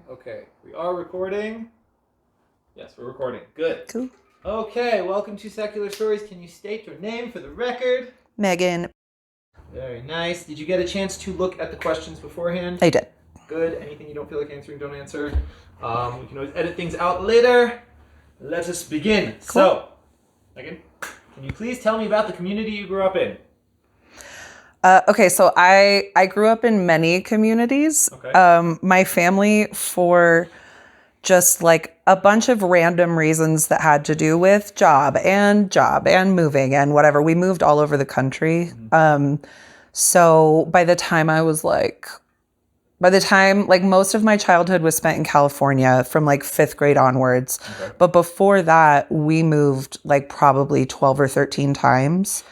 Okay, we are recording. Yes, we're recording. Good. Cool. Okay, welcome to Secular Stories. Can you state your name for the record? Megan. Very nice. Did you get a chance to look at the questions beforehand? I did. Good. Anything you don't feel like answering, don't answer. We can always edit things out later. Let us begin. Cool. So, Megan, can you please tell me about the community you grew up in? Okay, so I grew up in many communities. Okay. My family, for just like a bunch of random reasons that had to do with job and moving and whatever, we moved all over the country. So by the time most of my childhood was spent in California from like 5th grade onwards. Okay. But before that, we moved like probably 12 or 13 times.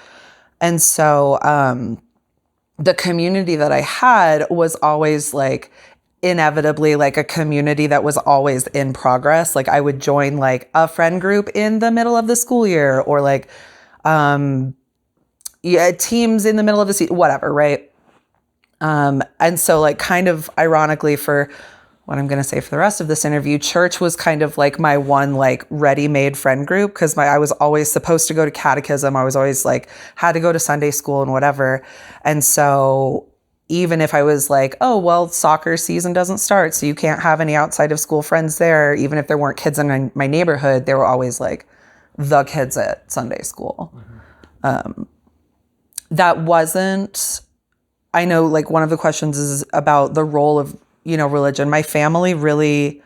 And so, the community that I had was always like inevitably like a community that was always in progress. Like I would join like a friend group in the middle of the school year or like, teams in the middle of the season, whatever. Right. And so like kind of ironically for what I'm going to say for the rest of this interview, church was kind of like my one like ready-made friend group because I was always supposed to go to catechism. I was always like had to go to Sunday school and whatever. And so even if I was like, oh, well, soccer season doesn't start, so you can't have any outside of school friends there, even if there weren't kids in my neighborhood, they were always like the kids at Sunday school. That wasn't, I know like one of the questions is about the role of religion. My family really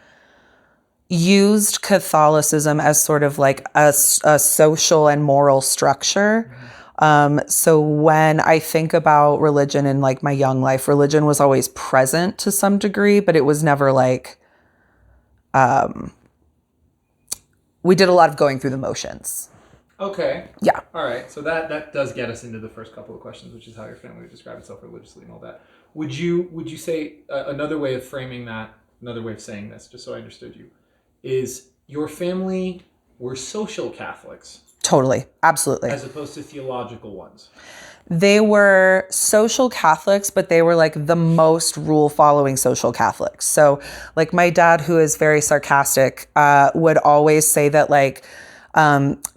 used Catholicism as sort of like a social and moral structure. So when I think about religion in like my young life, religion was always present to some degree, but it was never like, we did a lot of going through the motions. Okay. Yeah. All right. So that does get us into the first couple of questions, which is how your family would describe itself religiously and all that. Would you say another way of framing that, another way of saying this, just so I understood you, is your family were social Catholics? Totally. Absolutely. As opposed to theological ones? They were social Catholics, but they were like the most rule-following social Catholics. So like my dad, who is very sarcastic, would always say that like,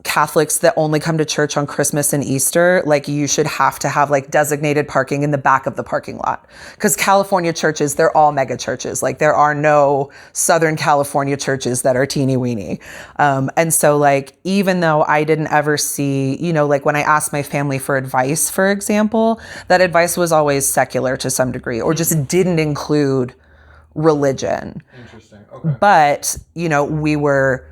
Catholics that only come to church on Christmas and Easter, like you should have to have like designated parking in the back of the parking lot. Because California churches, they're all mega churches. Like there are no Southern California churches that are teeny weeny. And so like, even though I didn't ever see, like when I asked my family for advice, for example, that advice was always secular to some degree, or just didn't include religion. Interesting. Okay. But, we were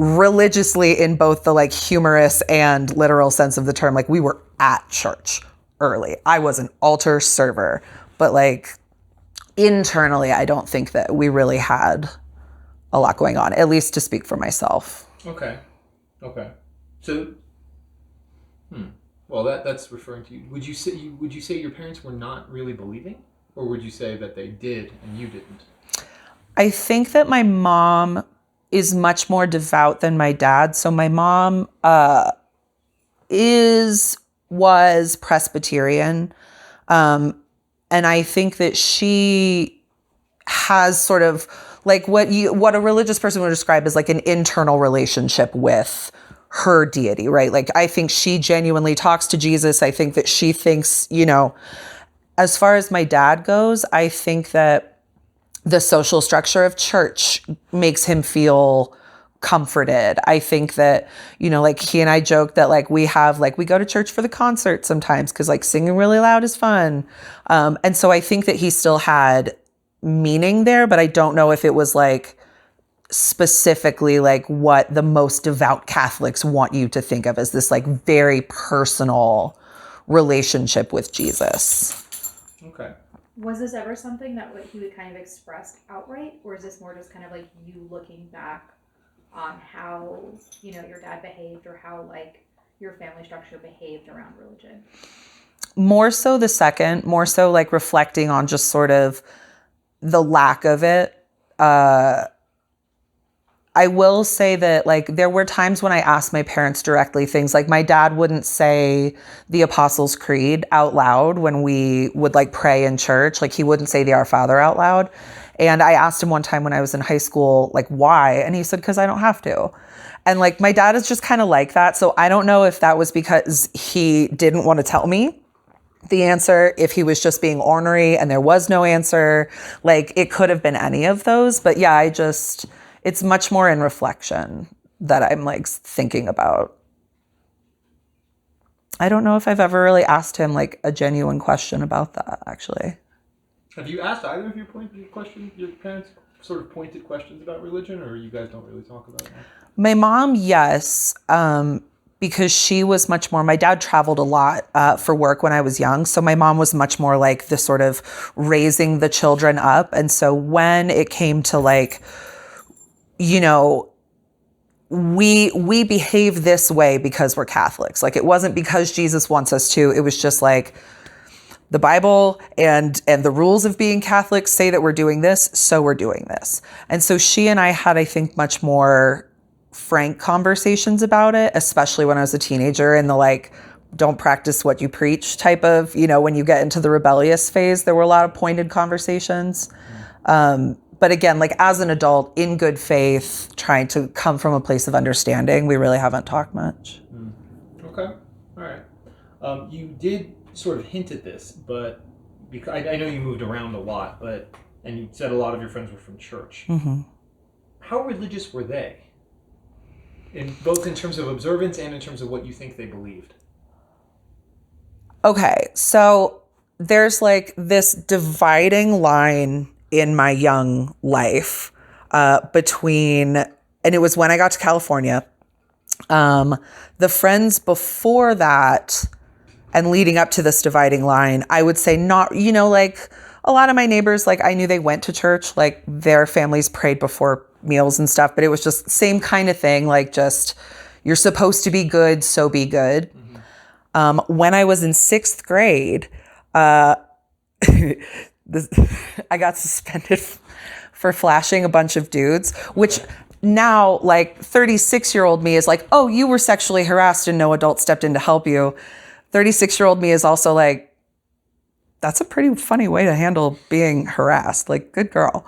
religiously in both the like humorous and literal sense of the term. Like we were at church early. I was an altar server, but like internally, I don't think that we really had a lot going on, at least to speak for myself. Okay. So, well, that's referring to you. Would you say your parents were not really believing, or would you say that they did and you didn't? I think that my mom is much more devout than my dad. So my mom was Presbyterian. And I think that she has sort of like what a religious person would describe as like an internal relationship with her deity, right? Like I think she genuinely talks to Jesus. I think that she thinks, as far as my dad goes, I think that the social structure of church makes him feel comforted. I think that, like he and I joke that like we go to church for the concert sometimes because like singing really loud is fun. And so I think that he still had meaning there, but I don't know if it was like specifically like what the most devout Catholics want you to think of as this like very personal relationship with Jesus. Okay. Was this ever something that he would kind of express outright, or is this more just kind of like you looking back on how, your dad behaved or how like your family structure behaved around religion? More so the second, more so like reflecting on just sort of the lack of it. I I will say that like there were times when I asked my parents directly things like my dad wouldn't say the Apostles' Creed out loud when we would like pray in church. Like he wouldn't say the Our Father out loud. And I asked him one time when I was in high school, like why? And he said, because I don't have to. And like my dad is just kind of like that. So I don't know if that was because he didn't want to tell me the answer, if he was just being ornery and there was no answer. Like it could have been any of those. But yeah, it's much more in reflection that I'm like thinking about. I don't know if I've ever really asked him like a genuine question about that, actually. Have you asked either of your parents sort of pointed questions about religion, or you guys don't really talk about it? My mom, yes, because she was much more, my dad traveled a lot for work when I was young. So my mom was much more like the sort of raising the children up. And so when it came to like, you know, we behave this way because we're Catholics. Like it wasn't because Jesus wants us to. It was just like the Bible and the rules of being Catholic say that we're doing this, so we're doing this. And so she and I had, I think, much more frank conversations about it, especially when I was a teenager and the like, don't practice what you preach type of, you know, when you get into the rebellious phase, there were a lot of pointed conversations. But again, like as an adult in good faith, trying to come from a place of understanding, we really haven't talked much. Okay. All right. You did sort of hint at this, but because I know you moved around a lot, and you said a lot of your friends were from church. Mm-hmm. How religious were they? Both in terms of observance and in terms of what you think they believed. Okay, so there's like this dividing line in my young life between, and it was when I got to California. The friends before that and leading up to this dividing line, I would say not, you know, like a lot of my neighbors, like I knew they went to church, like their families prayed before meals and stuff, but it was just same kind of thing, like just you're supposed to be good, so be good. Mm-hmm. When I was in 6th grade, I got suspended for flashing a bunch of dudes, which now like 36-year-old me is like, oh, you were sexually harassed and no adult stepped in to help you. 36-year-old me is also like, that's a pretty funny way to handle being harassed. Like, good girl.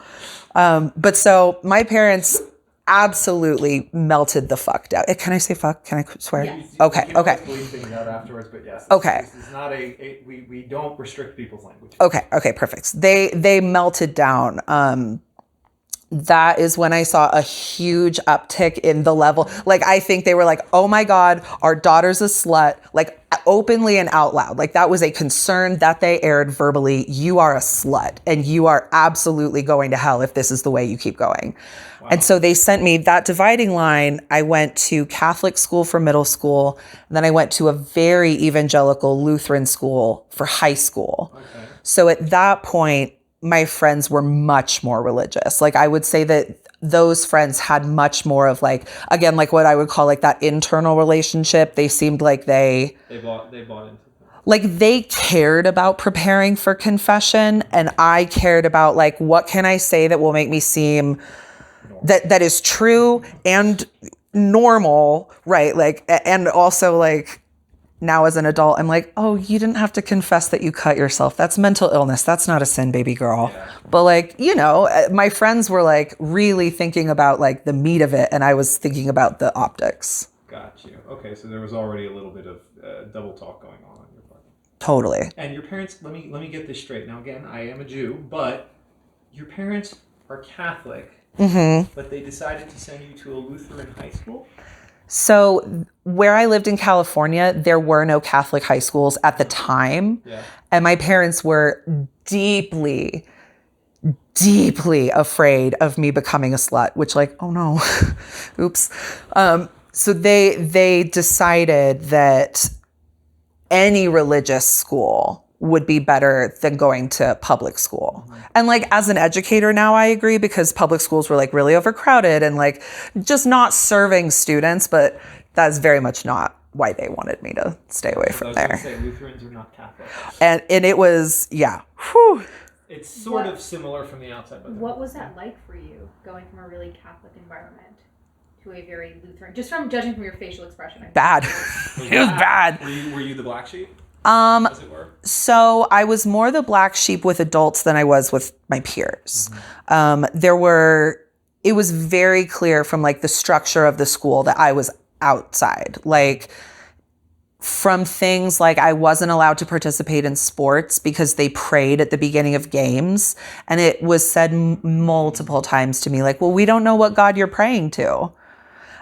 But so my parents absolutely melted the fuck down. Can I say fuck? Can I swear? Yes. Okay. You can bleep things out afterwards, but yes. Okay. This is not we don't restrict people's language. Okay, perfect. They melted down. That is when I saw a huge uptick in the level. Like, I think they were like, oh my God, our daughter's a slut, like openly and out loud. Like that was a concern that they aired verbally. You are a slut and you are absolutely going to hell if this is the way you keep going. Wow. And so they sent me that dividing line. I went to Catholic school for middle school. And then I went to a very evangelical Lutheran school for high school. Okay. So at that point, my friends were much more religious. Like I would say that those friends had much more of like, again, like what I would call like that internal relationship. They seemed like they bought into it. Like they cared about preparing for confession, and I cared about like, what can I say that will make me seem that is true and normal, right? Like, and also like, now as an adult, I'm like, oh, you didn't have to confess that you cut yourself. That's mental illness. That's not a sin, baby girl. Yeah. But like, you know, my friends were like really thinking about like the meat of it. And I was thinking about the optics. Got you. Okay. So there was already a little bit of double talk going on your part. Totally. And your parents, let me get this straight. Now, again, I am a Jew, but your parents are Catholic, mm-hmm. but they decided to send you to a Lutheran high school? So where I lived in California, there were no Catholic high schools at the time. Yeah. And my parents were deeply, deeply afraid of me becoming a slut, which like, oh no, oops. So they decided that any religious school would be better than going to public school. Mm-hmm. And like as an educator now, I agree, because public schools were like really overcrowded and like just not serving students, but that's very much not why they wanted me to stay away from there. Say Lutherans are not Catholic. And it was, yeah. Whew. It's sort of similar from the outside. But what was that like for you, going from a really Catholic environment to a very Lutheran, just from judging from your facial expression. Bad. It was bad. Were you the black sheep? Um, As it were? So I was more the black sheep with adults than I was with my peers. It was very clear from like the structure of the school that I was outside. Like from things like I wasn't allowed to participate in sports because they prayed at the beginning of games. And it was said multiple times to me, like, well, we don't know what God you're praying to.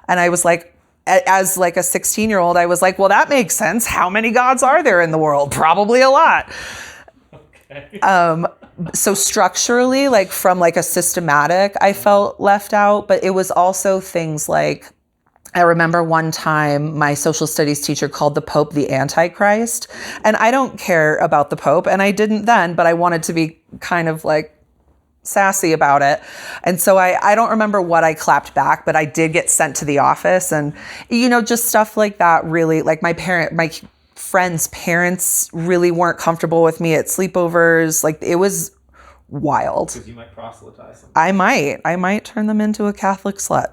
And I was like, as like a 16-year-old, I was like, well, that makes sense. How many gods are there in the world? Probably a lot. Okay. So structurally, like from like a systematic, I felt left out, but it was also things like, I remember one time my social studies teacher called the Pope the Antichrist, and I don't care about the Pope, and I didn't then, but I wanted to be kind of like sassy about it. And so I don't remember what I clapped back, but I did get sent to the office, and, you know, just stuff like that really, like my friends' parents really weren't comfortable with me at sleepovers. Like it was wild. Because you might proselytize them. I might turn them into a Catholic slut.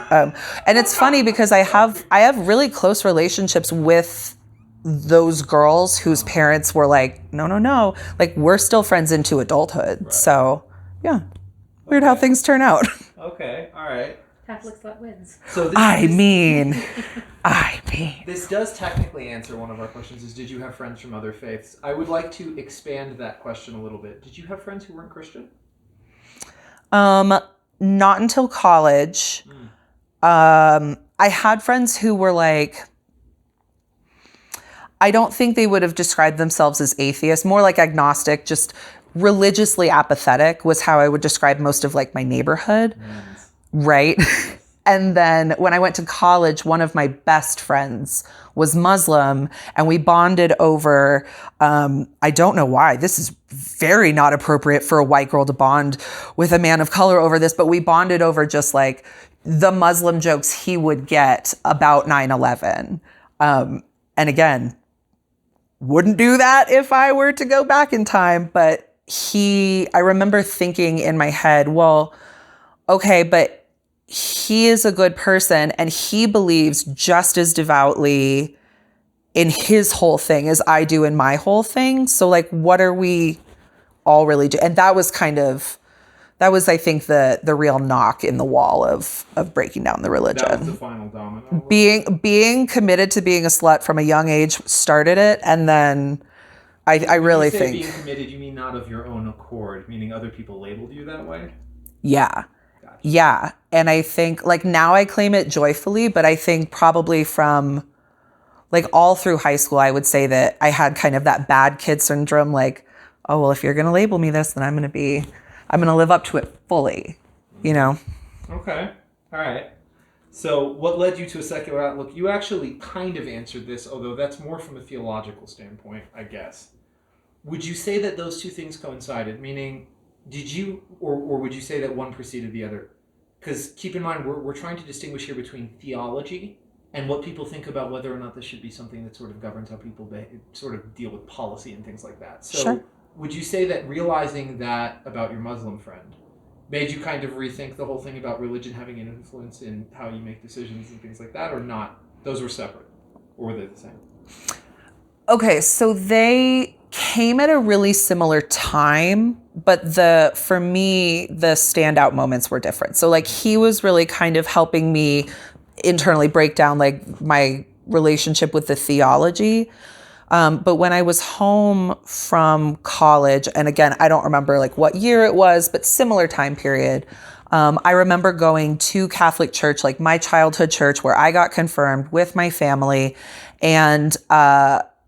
And it's funny because I have really close relationships with those girls whose parents were like, no, like we're still friends into adulthood. Right. So yeah, weird how things turn out. Okay, all right. Catholic slut wins. So I mean. This does technically answer one of our questions, is did you have friends from other faiths? I would like to expand that question a little bit. Did you have friends who weren't Christian? Not until college. I had friends who were like, I don't think they would have described themselves as atheists, more like agnostic, just religiously apathetic was how I would describe most of like my neighborhood. Yes. Right. And then when I went to college, one of my best friends was Muslim, and we bonded over, I don't know why, this is very not appropriate for a white girl to bond with a man of color over this, but we bonded over just like the Muslim jokes he would get about 9/11. And again, wouldn't do that if I were to go back in time, but I remember thinking in my head, well, okay, but he is a good person and he believes just as devoutly in his whole thing as I do in my whole thing. So like, what are we all really doing? And that was I think the real knock in the wall of breaking down the religion. That was the final domino. Being committed to being a slut from a young age started it. And then I really think being committed, you mean not of your own accord, meaning other people labeled you that way? Yeah. Yeah. And I think like now I claim it joyfully, but I think probably from like all through high school, I would say that I had kind of that bad kid syndrome. Like, oh, well, if you're going to label me this, then I'm going to live up to it fully, you know? Okay. All right. So what led you to a secular outlook? You actually kind of answered this, although that's more from a theological standpoint, I guess. Would you say that those two things coincided? Meaning, did you, or would you say that one preceded the other? Because keep in mind, we're trying to distinguish here between theology and what people think about whether or not this should be something that sort of governs how people sort of deal with policy and things like that. So sure. Would you say that realizing that about your Muslim friend made you kind of rethink the whole thing about religion having an influence in how you make decisions and things like that, or not? Those were separate, or were they the same? Okay, so they came at a really similar time, but for me, the standout moments were different. So like he was really kind of helping me internally break down like my relationship with the theology. But when I was home from college, and again, I don't remember like what year it was, but similar time period, I remember going to Catholic church, like my childhood church where I got confirmed with my family. And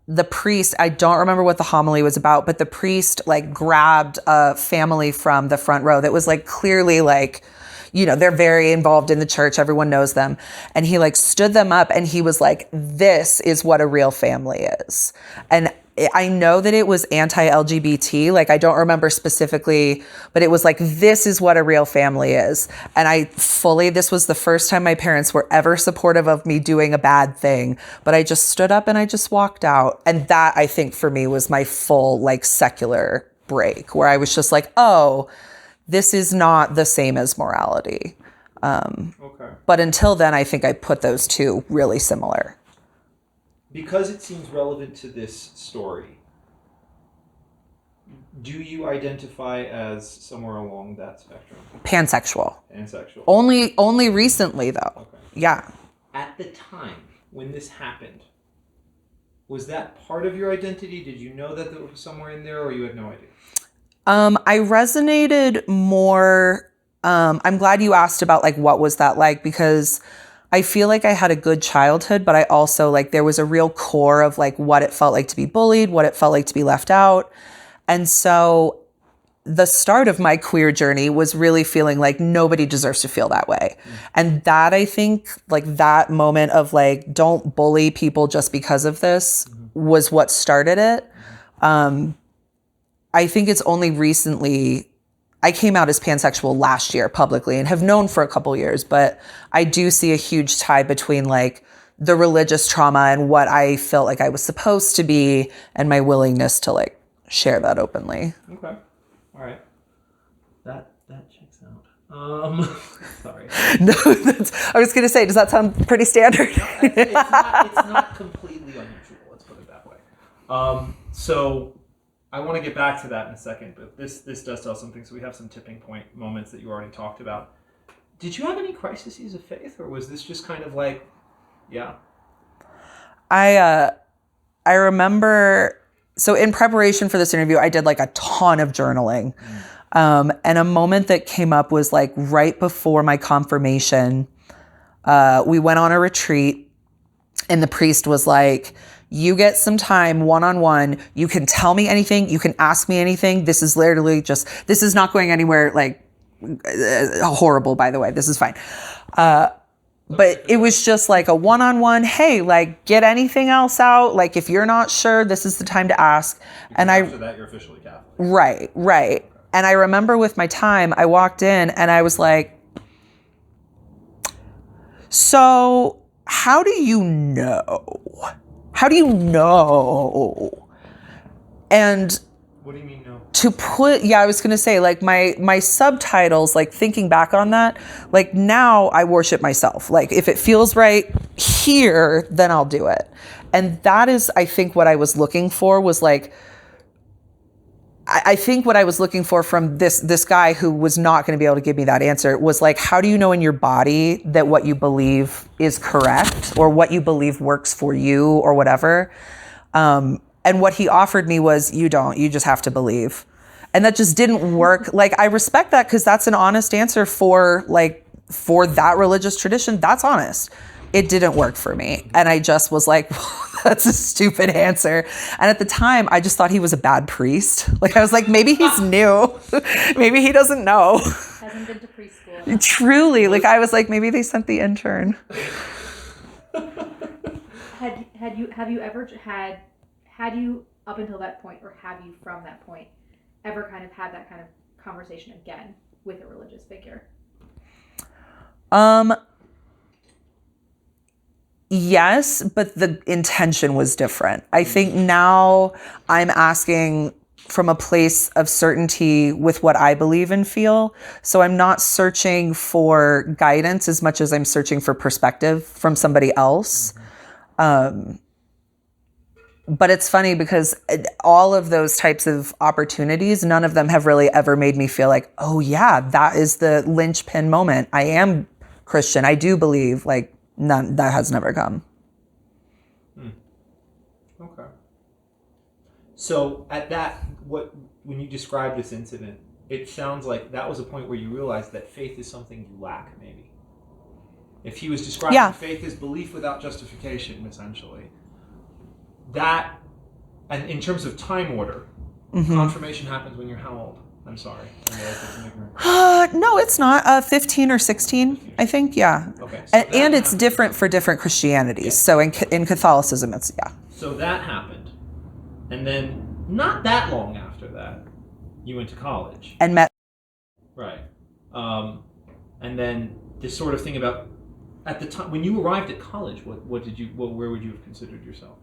the priest, I don't remember what the homily was about, but the priest like grabbed a family from the front row that was like clearly like, you know, they're very involved in the church. Everyone knows them. And he like stood them up and he was like, this is what a real family is. And I know that it was anti-LGBT. Like, I don't remember specifically, but it was like, this is what a real family is. And this was the first time my parents were ever supportive of me doing a bad thing. But I just stood up and I just walked out. And that, I think, for me was my full like secular break, where I was just like, oh, this is not the same as morality. Okay. But until then, I think I put those two really similar. Because it seems relevant to this story, do you identify as somewhere along that spectrum? Pansexual. Pansexual. Only recently, though. Okay. Yeah. At the time when this happened, was that part of your identity? Did you know that it was somewhere in there, or you had no idea? I resonated more. I'm glad you asked about like what was that like, because I feel like I had a good childhood, but I also like there was a real core of like what it felt like to be bullied, what it felt like to be left out. And so the start of my queer journey was really feeling like nobody deserves to feel that way. And that, I think, like that moment of like, don't bully people just because of this was what started it. I think it's only recently, I came out as pansexual last year publicly and have known for a couple years, but I do see a huge tie between like the religious trauma and what I felt like I was supposed to be and my willingness to like share that openly. Okay. All right. That checks out. Sorry. No, I was going to say, does that sound pretty standard? No, it's not completely unusual. Let's put it that way. So I want to get back to that in a second, but this does tell something. So we have some tipping point moments that you already talked about. Did you have any crises of faith, or was this just kind of like, yeah? I remember, so in preparation for this interview, I did like a ton of journaling. And a moment that came up was like right before my confirmation. We went on a retreat and the priest was like, you get some time one-on-one. You can tell me anything. You can ask me anything. This is literally just, this is not going anywhere like horrible, by the way. This is fine. But it was just like a one-on-one, hey, like get anything else out. Like if you're not sure, this is the time to ask. Because after that, you're officially Catholic. Right. And I remember with my time, I walked in and I was like, so how do you know? How do you know? And what do you mean no? to put, I was going to say like my subtitles, like thinking back on that, like now I worship myself. Like if it feels right here, then I'll do it. And that is, I think what I was looking for was like, I think what I was looking for from this guy who was not going to be able to give me that answer was like, how do you know in your body that what you believe is correct or what you believe works for you or whatever? And what he offered me was, you just have to believe. And that just didn't work. Like, I respect that because that's an honest answer for that religious tradition. That's honest. It didn't work for me. And I just was like, that's a stupid answer. And at the time, I just thought he was a bad priest. Like, I was like, maybe he's new. Maybe he doesn't know. Hasn't been to preschool. Truly. Like, I was like, maybe they sent the intern. Had you ever up until that point, or have you from that point ever kind of had that kind of conversation again with a religious figure? Yes, but the intention was different. I think now I'm asking from a place of certainty with what I believe and feel. So I'm not searching for guidance as much as I'm searching for perspective from somebody else. But it's funny because all of those types of opportunities, none of them have really ever made me feel like, oh yeah, that is the linchpin moment. I am Christian. I do believe, like, none, that has never come. Okay. So at that, when you describe this incident, it sounds like that was a point where you realized that faith is something you lack, maybe. If he was describing faith as belief without justification, essentially, that, and in terms of time order, confirmation happens when you're how old? I'm sorry. No, it's not. 15 or 16, I think. Yeah. Okay. So and it's different for different Christianities. Yeah. So in Catholicism, it's, So that happened. And then not that long after that, you went to college. And met. Right. And then this sort of thing about, at the time, when you arrived at college, where would you have considered yourself?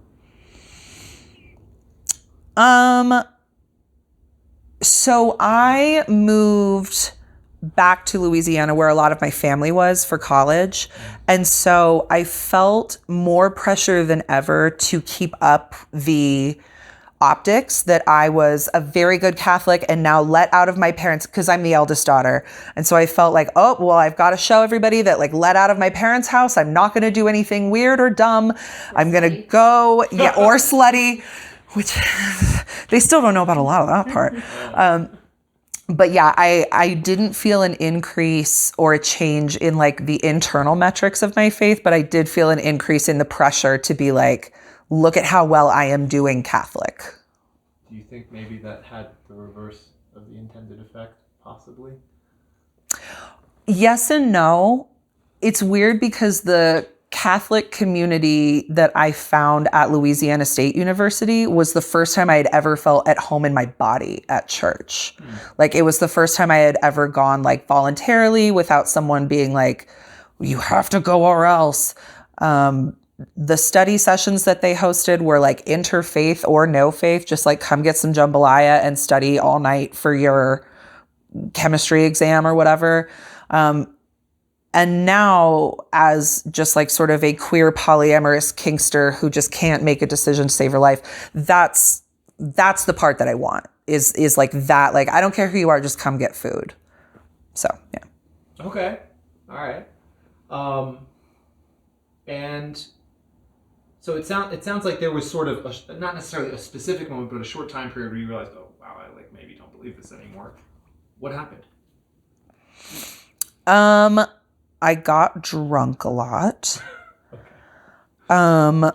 So I moved back to Louisiana where a lot of my family was for college. And so I felt more pressure than ever to keep up the optics that I was a very good Catholic and now let out of my parents because I'm the eldest daughter. And so I felt like, oh, well, I've got to show everybody that like let out of my parents' house. I'm not going to do anything weird or dumb. I'm going to go, or slutty, which they still don't know about a lot of that part. But yeah, I didn't feel an increase or a change in like the internal metrics of my faith, but I did feel an increase in the pressure to be like, look at how well I am doing Catholic. Do you think maybe that had the reverse of the intended effect, possibly? Yes and no. It's weird because the Catholic community that I found at Louisiana State University was the first time I had ever felt at home in my body at church. Like it was the first time I had ever gone like voluntarily without someone being like, you have to go or else. The study sessions that they hosted were like interfaith or no faith, just like come get some jambalaya and study all night for your chemistry exam or whatever. And now as just like sort of a queer polyamorous kinkster who just can't make a decision to save her life, that's the part that I want is like that, like, I don't care who you are, just come get food. So, yeah. Okay. All right. And so it sounds like there was sort of not necessarily a specific moment, but a short time period where you realized, oh wow, I like maybe don't believe this anymore. What happened? I got drunk a lot. Okay.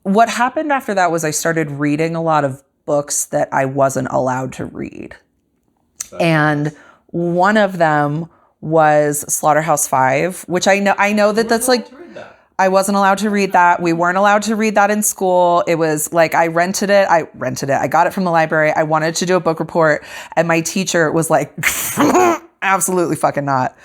What happened after that was I started reading a lot of books that I wasn't allowed to read. And one of them was Slaughterhouse-Five, which I know that's like, I wasn't allowed to read that. We weren't allowed to read that in school. It was like, I rented it. I got it from the library. I wanted to do a book report. And my teacher was like, absolutely fucking not.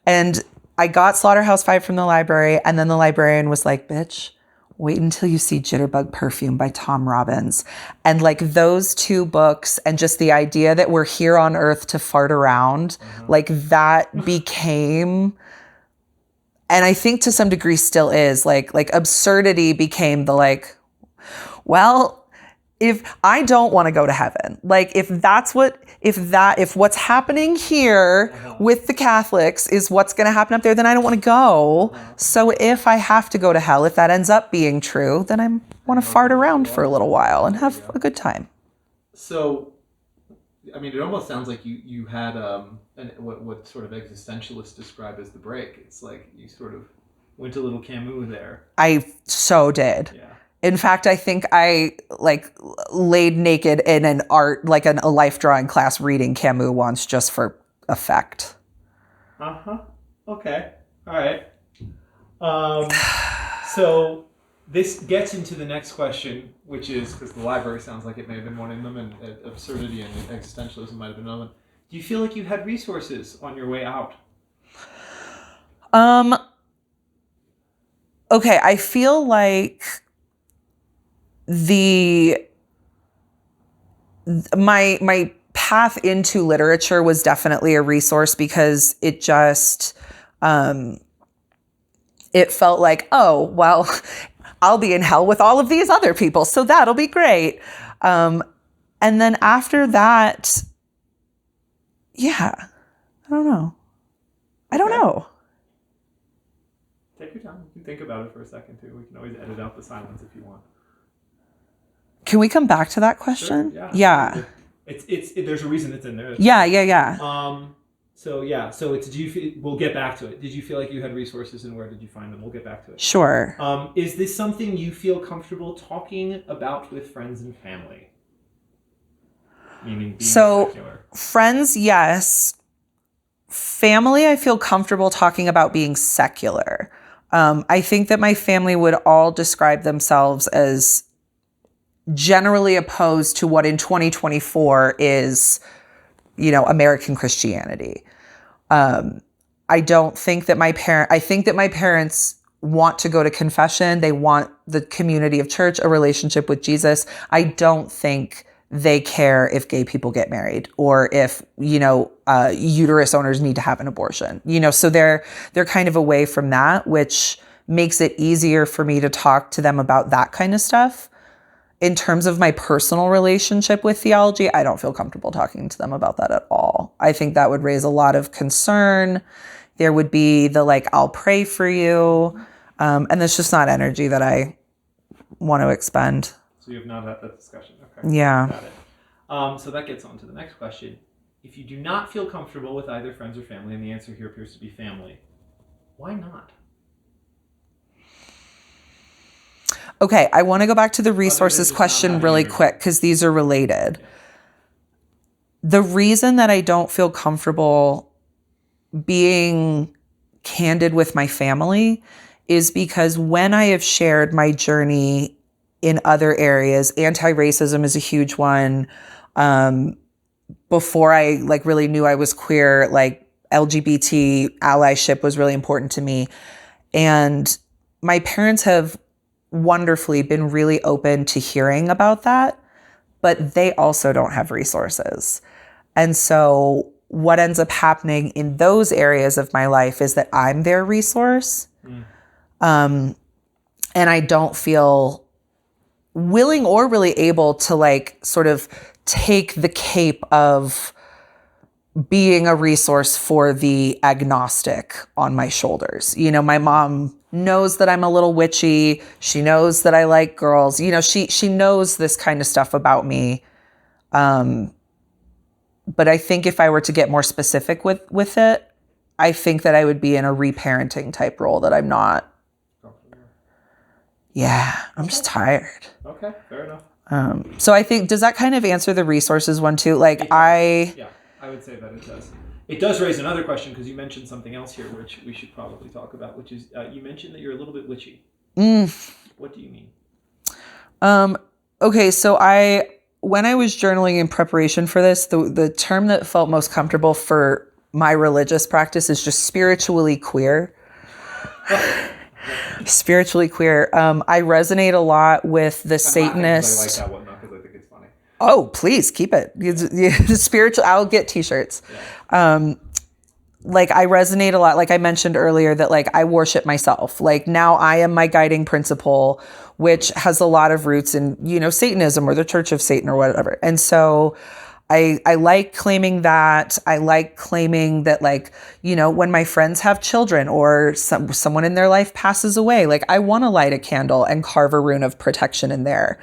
And I got Slaughterhouse-Five from the library. And then the librarian was like, bitch, wait until you see Jitterbug Perfume by Tom Robbins. And like those two books and just the idea that we're here on earth to fart around, like that became, and I think to some degree still is, like absurdity became the like, well, if I don't want to go to heaven, like if what's happening here with the Catholics is what's going to happen up there, then I don't want to go. So if I have to go to hell, if that ends up being true, then I want to fart around for a little while and have a good time. So, I mean, it almost sounds like you had what sort of existentialists describe as the break. It's like you sort of went a little Camus there. I so did. Yeah. In fact, I think I like laid naked in an art, like a life drawing class reading Camus once just for effect. Okay. All right. So this gets into the next question, which is, because the library sounds like it may have been one of them, and absurdity and existentialism might have been another one. Do you feel like you had resources on your way out? Okay, I feel like my path into literature was definitely a resource because it just it felt like, oh, well, I'll be in hell with all of these other people, so that'll be great. And then after that, yeah, I don't know. Take your time. You can think about it for a second too. We can always edit out the silence if you want. Can we come back to that question? Sure, yeah. It's there's a reason it's in there. Yeah. So we'll get back to it. Did you feel like you had resources, and where did you find them? We'll get back to it. Sure. Is this something you feel comfortable talking about with friends and family? Meaning being secular. Friends, yes. Family, I feel comfortable talking about being secular. I think that my family would all describe themselves as generally opposed to what in 2024 is, American Christianity. I don't think that I think that my parents want to go to confession. They want the community of church, a relationship with Jesus. I don't think they care if gay people get married or if, uterus owners need to have an abortion, so they're kind of away from that, which makes it easier for me to talk to them about that kind of stuff. In terms of my personal relationship with theology, I don't feel comfortable talking to them about that at all. I think that would raise a lot of concern. There would be the I'll pray for you. And that's just not energy that I want to expend. So you have not had that discussion. Okay. Yeah. Got it. So that gets on to the next question. If you do not feel comfortable with either friends or family, and the answer here appears to be family, why not? Okay, I want to go back to the resources question really quick because these are related. Yeah. The reason that I don't feel comfortable being candid with my family is because when I have shared my journey in other areas, anti-racism is a huge one. Before I really knew I was queer, LGBT allyship was really important to me. And my parents have wonderfully been really open to hearing about that, but they also don't have resources. And so what ends up happening in those areas of my life is that I'm their resource. And I don't feel willing or really able to sort of take the cape of being a resource for the agnostic on my shoulders. My mom knows that I'm a little witchy. She knows that I like girls. She knows this kind of stuff about me. But I think if I were to get more specific with it, I think that I would be in a reparenting type role that I'm not. Yeah, I'm just tired. Okay, fair enough. So I think, does that kind of answer the resources one too? Yeah, I would say that it does. It does raise another question because you mentioned something else here, which we should probably talk about, which is you mentioned that you're a little bit witchy. What do you mean? Okay, so when I was journaling in preparation for this, the term that felt most comfortable for my religious practice is just spiritually queer. Spiritually queer. I resonate a lot with the Satanist. I like that one though because I think it's funny. Oh, please keep it. Spiritual. I'll get t-shirts. Yeah. I resonate a lot. Like I mentioned earlier that I worship myself. Now I am my guiding principle, which has a lot of roots in, Satanism or the Church of Satan or whatever. And so I like claiming that. I like claiming that when my friends have children or someone in their life passes away, I want to light a candle and carve a rune of protection in there.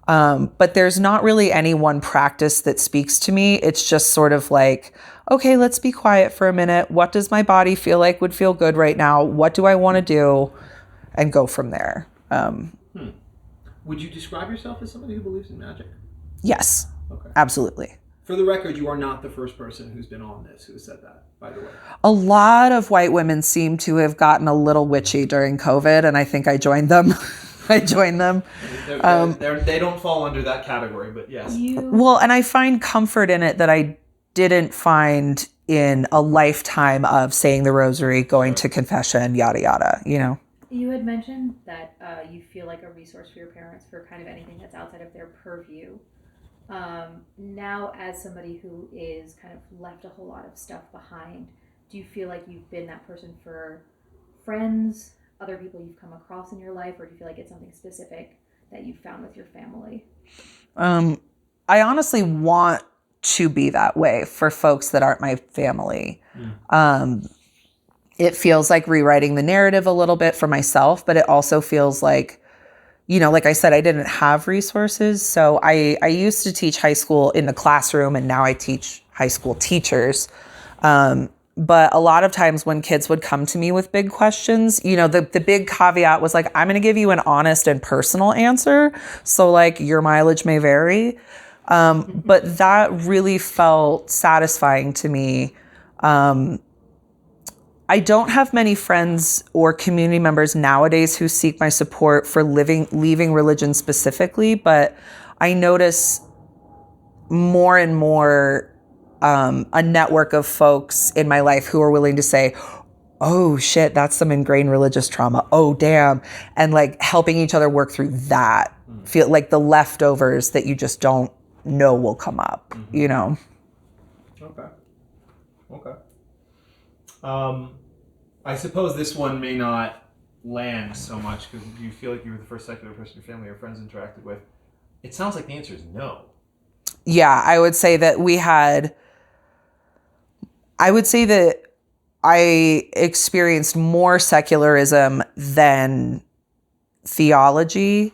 But there's not really any one practice that speaks to me. It's just sort of okay, let's be quiet for a minute. What does my body feel like would feel good right now? What do I want to do? And go from there. Would you describe yourself as somebody who believes in magic? Yes, okay. Absolutely. For the record, you are not the first person who's been on this who said that, by the way. A lot of white women seem to have gotten a little witchy during COVID, and I think I joined them. They don't fall under that category, but yes. Well, and I find comfort in it that I didn't find in a lifetime of saying the rosary, going to confession, yada, yada, You had mentioned that you feel like a resource for your parents for kind of anything that's outside of their purview. Now, as somebody who is kind of left a whole lot of stuff behind, do you feel like you've been that person for friends, other people you've come across in your life, or do you feel like it's something specific that you found with your family? I honestly want to be that way for folks that aren't my family. It feels like rewriting the narrative a little bit for myself, but it also feels like, like I said, I didn't have resources. So I used to teach high school in the classroom, and now I teach high school teachers. But a lot of times when kids would come to me with big questions, the big caveat was I'm going to give you an honest and personal answer. So your mileage may vary. But that really felt satisfying to me. I don't have many friends or community members nowadays who seek my support for leaving religion specifically, but I notice more and more a network of folks in my life who are willing to say, oh shit, that's some ingrained religious trauma. Oh damn. And helping each other work through that. Feel like the leftovers that you just don't no will come up, you know? Okay. I suppose this one may not land so much because you feel like you were the first secular person your family or friends interacted with. It sounds like the answer is no. Yeah, I would say that I experienced more secularism than theology,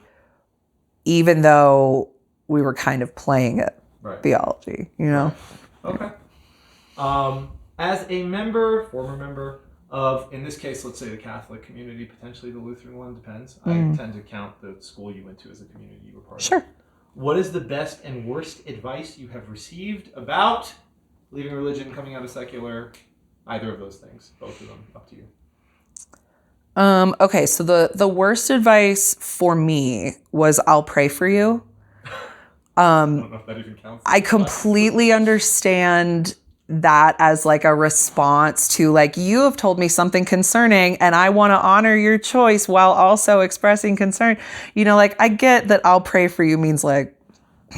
even though we were kind of playing at theology, you know? Right. Okay. As a former member of, in this case, let's say the Catholic community, potentially the Lutheran one, depends. I tend to count the school you went to as a community you were part of. Sure. What is the best and worst advice you have received about leaving religion, coming out of secular, either of those things? Both of them, up to you. Okay, so the worst advice for me was I'll pray for you. I don't know if that even counts. I completely understand that as like a response to like, you have told me something concerning and I want to honor your choice while also expressing concern. You know, like I get that I'll pray for you means like,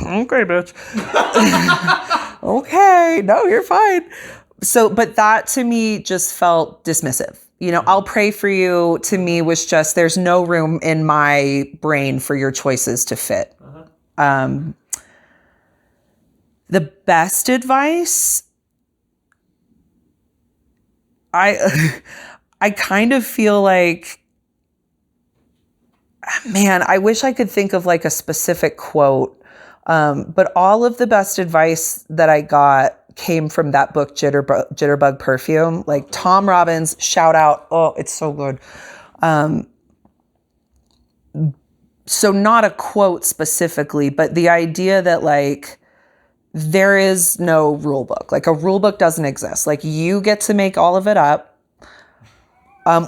okay, bitch. Okay, no, you're fine. So, but that to me just felt dismissive. You know, I'll pray for you to me was just, there's no room in my brain for your choices to fit. The best advice, I kind of feel like, man, I wish I could think of like a specific quote. But all of the best advice that I got came from that book, Jitterbug Perfume. Like Tom Robbins, shout out. Oh, it's so good. So not a quote specifically, but the idea that like, there is no rule book. Like a rule book doesn't exist. Like you get to make all of it up.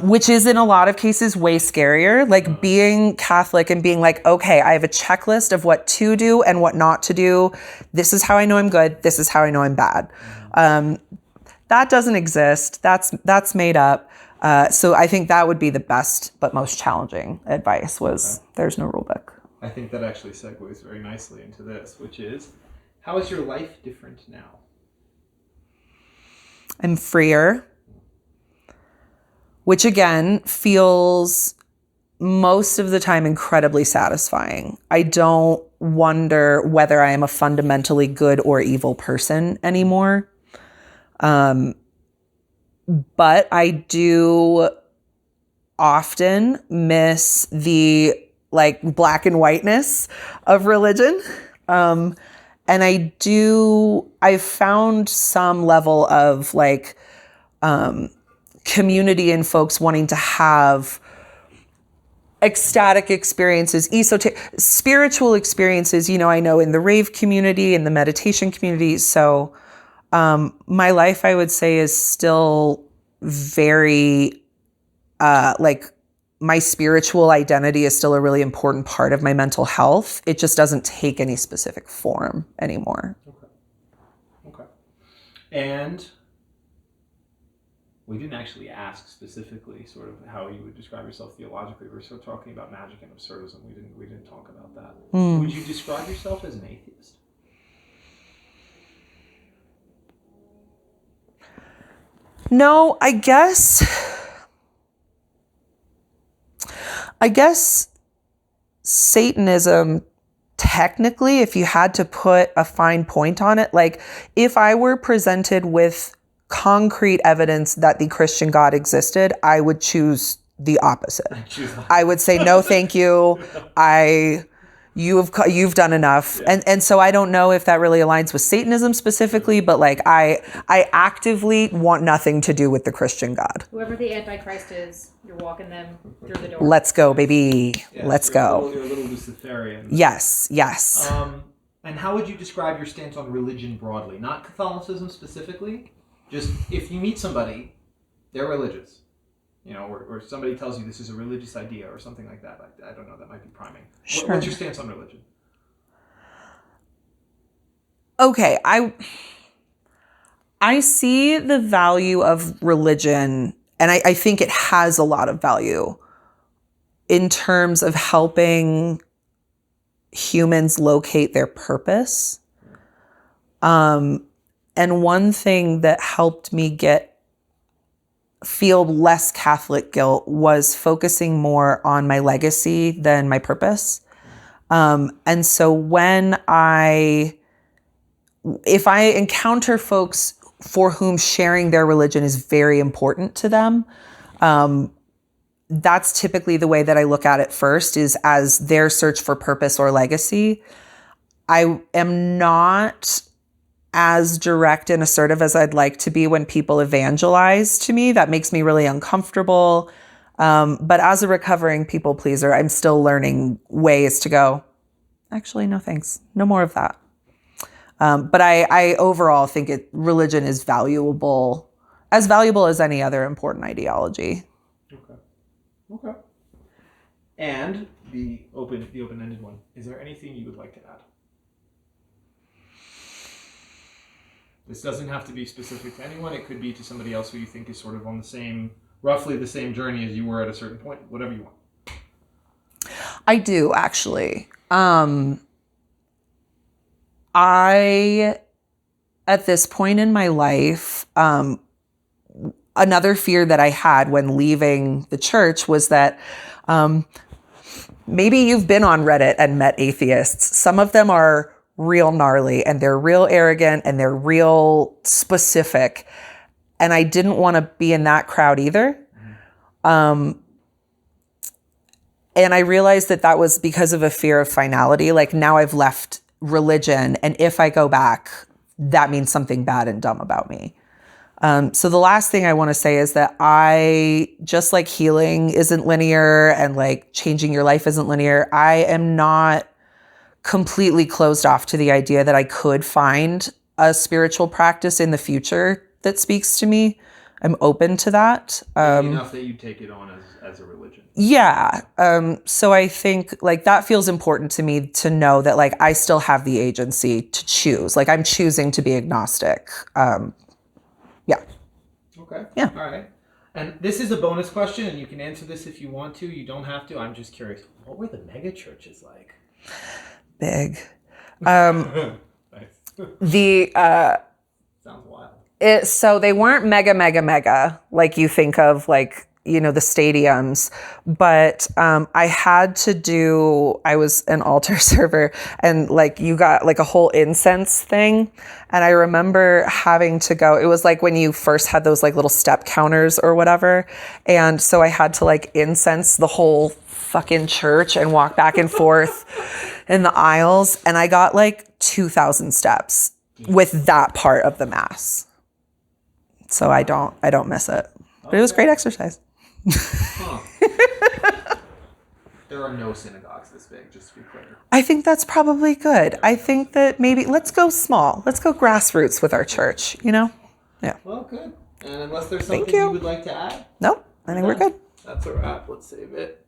Which is in a lot of cases way scarier, like being Catholic and being like, okay, I have a checklist of what to do and what not to do. This is how I know I'm good. This is how I know I'm bad. That doesn't exist. That's made up. So I think that would be the best but most challenging advice was there's no rule book. I think that actually segues very nicely into this, which is, how is your life different now? I'm freer. Which again feels most of the time incredibly satisfying. I don't wonder whether I am a fundamentally good or evil person anymore. But I do often miss the like black and whiteness of religion. And I've found some level of like, community and folks wanting to have ecstatic experiences, spiritual experiences, you know, I know in the rave community and the meditation community. So, my life, I would say, is still very, like my spiritual identity is still a really important part of my mental health. It just doesn't take any specific form anymore. Okay. And we didn't actually ask specifically sort of how you would describe yourself theologically. We were still talking about magic and absurdism. We didn't talk about that. Would you describe yourself as an atheist? No, I guess Satanism, technically, if you had to put a fine point on it, like if I were presented with concrete evidence that the Christian God existed, I would choose the opposite. I would say, no, thank you. You've done enough. Yeah. And so I don't know if that really aligns with Satanism specifically, but like I actively want nothing to do with the Christian God. Whoever the Antichrist is, you're walking them through the door. Let's go, baby. Yes, Let's go. You're a little Luciferian. Yes. And how would you describe your stance on religion broadly? Not Catholicism specifically. Just if you meet somebody, they're religious, you know, or somebody tells you this is a religious idea or something like that. Like, I don't know, that might be priming. Sure. What's your stance on religion? Okay, I see the value of religion, and I think it has a lot of value in terms of helping humans locate their purpose. And one thing that helped me feel less Catholic guilt was focusing more on my legacy than my purpose. And so if I encounter folks for whom sharing their religion is very important to them, that's typically the way that I look at it first, is as their search for purpose or legacy. I am not as direct and assertive as I'd like to be when people evangelize to me. That makes me really uncomfortable. But as a recovering people pleaser, I'm still learning ways to go, actually, no thanks. No more of that. But I overall think religion is valuable as any other important ideology. Okay. And the open-ended one. Is there anything you would like to add? This doesn't have to be specific to anyone. It could be to somebody else who you think is sort of on roughly the same journey as you were at a certain point. Whatever you want. I do, actually. At this point in my life, another fear that I had when leaving the church was that maybe you've been on Reddit and met atheists. Some of them are real gnarly and they're real arrogant and they're real specific. And I didn't want to be in that crowd either. And I realized that was because of a fear of finality. Like, now I've left religion, and if I go back, that means something bad and dumb about me. So the last thing I want to say is that just like healing isn't linear and like changing your life isn't linear, I am not completely closed off to the idea that I could find a spiritual practice in the future that speaks to me. I'm open to that. Enough that you take it on as a religion. Yeah. So I think like that feels important to me to know that like I still have the agency to choose. Like, I'm choosing to be agnostic. Yeah. Okay. Yeah. All right. And this is a bonus question, and you can answer this if you want to. You don't have to. I'm just curious. What were the mega churches like? Big. Nice. Sounds wild. So they weren't mega like you think of, like, the stadiums, but I was an altar server, and like you got like a whole incense thing. And I remember having to go, it was like when you first had those like little step counters or whatever. And so I had to like incense the whole fucking church and walk back and forth in the aisles. And I got like 2,000 steps with that part of the mass. So I don't miss it, but it was great exercise. Huh. There are no synagogues this big, just to be clear. I think that's probably good. I think that maybe let's go small. Let's go grassroots with our church, Yeah. Well, good. And unless there's something you would like to add? Nope. I think we're good. That's a wrap. Let's save it.